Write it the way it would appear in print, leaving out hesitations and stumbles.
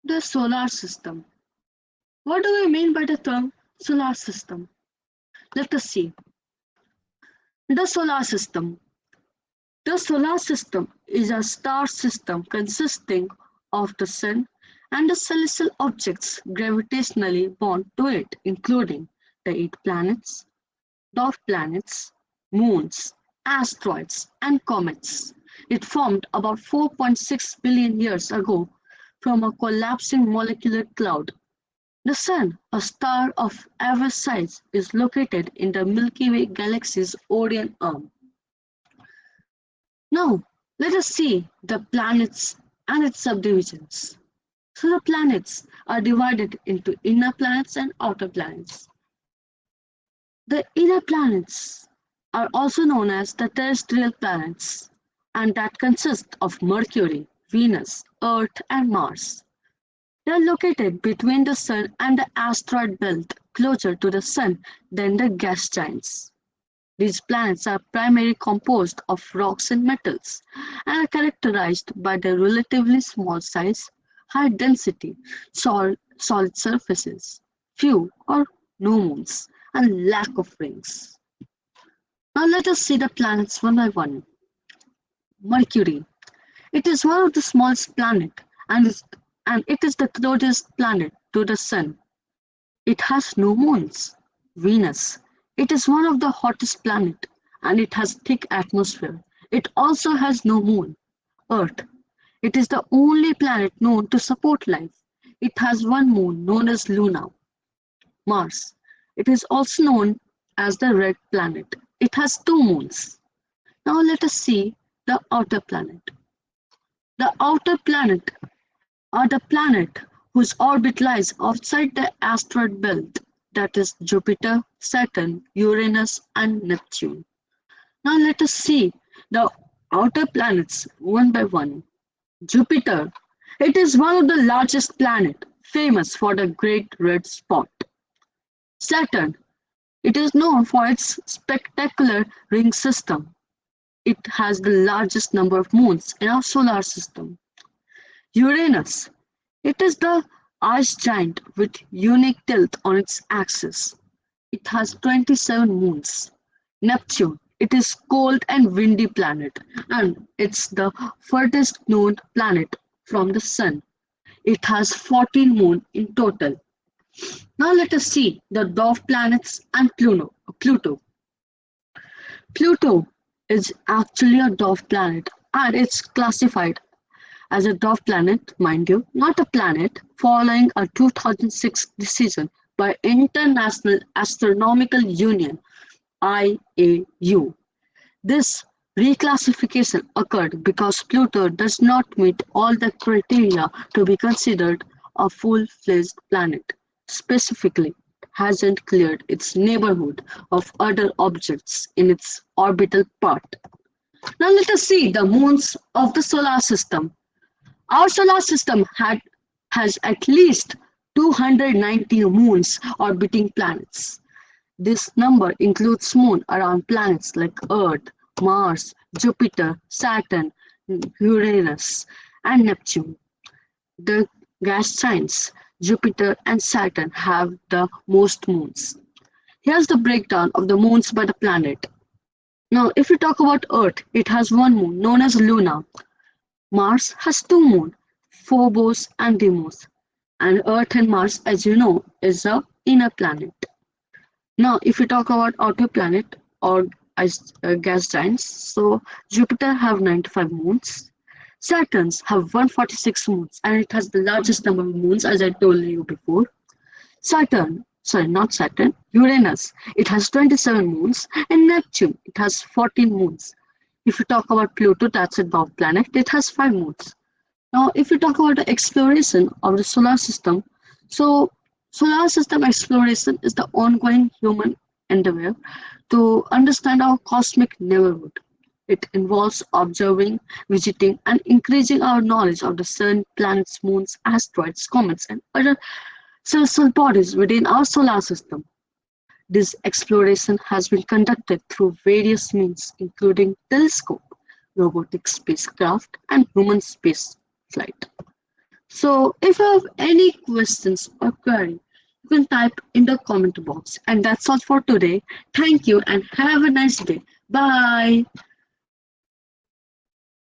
The solar system. What do we mean by the term solar system? Let us see. The solar system. The solar system is a star system consisting of the Sun and the celestial objects gravitationally bound to it, including the eight planets, dwarf planets, moons, asteroids, and comets. It formed about 4.6 billion years ago from a collapsing molecular cloud. The Sun, a star of average size, is located in the Milky Way galaxy's Orion arm. Now, let us see the planets and its subdivisions. So, the planets are divided into inner planets and outer planets. The inner planets are also known as the terrestrial planets, and that consist of Mercury, Venus, Earth, and Mars. They are located between the Sun and the asteroid belt, closer to the Sun than the gas giants. These planets are primarily composed of rocks and metals and are characterized by their relatively small size, high density, solid surfaces, few or no moons, and lack of rings. Now let us see the planets one by one. Mercury. It is one of the smallest planets and it is the closest planet to the Sun. It has no moons. Venus. It is one of the hottest planets and it has thick atmosphere. It also has no moon. Earth. It is the only planet known to support life. It has one moon known as Luna. Mars. It is also known as the red planet. It has two moons. Now let us see the outer planet. The outer planet are the planet whose orbit lies outside the asteroid belt, that is Jupiter, Saturn, Uranus, and Neptune. Now let us see the outer planets one by one. Jupiter. It is one of the largest planets, famous for the Great Red Spot. Saturn. It is known for its spectacular ring system. It has the largest number of moons in our solar system. Uranus. It is the ice giant with unique tilt on its axis. It has 27 moons. Neptune. It is cold and windy planet and it's the furthest known planet from the sun. It has 14 moons in total. Now let us see the dwarf planets and Pluto. Pluto is actually a dwarf planet and it's classified as a dwarf planet, mind you, not a planet, following a 2006 decision by International Astronomical Union (IAU). This reclassification occurred because Pluto does not meet all the criteria to be considered a full-fledged planet. Specifically, it hasn't cleared its neighborhood of other objects in its orbital part. Now let us see the moons of the solar system. Our solar system has at least 290 moons orbiting planets. This number includes moons around planets like Earth, Mars, Jupiter, Saturn, Uranus, and Neptune. The gas giants Jupiter and Saturn have the most moons. Here's the breakdown of the moons by the planet. Now, if we talk about Earth, it has one moon known as Luna. Mars has two moons, Phobos and Deimos. And Earth and Mars, as you know, is a inner planet. Now, if we talk about outer planet or gas giants, so Jupiter have 95 moons. Saturns have 146 moons, and it has the largest number of moons, as I told you before. Not Saturn, Uranus, it has 27 moons, and Neptune, it has 14 moons. If you talk about Pluto, that's a dwarf planet, it has 5 moons. Now, if we talk about the exploration of the solar system, so solar system exploration is the ongoing human endeavor to understand our cosmic neighborhood. It involves observing, visiting, and increasing our knowledge of the sun, planets, moons, asteroids, comets, and other celestial bodies within our solar system. This exploration has been conducted through various means, including telescope, robotic spacecraft, and human space flight. So if you have any questions or query, you can type in the comment box. And that's all for today. Thank you and have a nice day. Bye.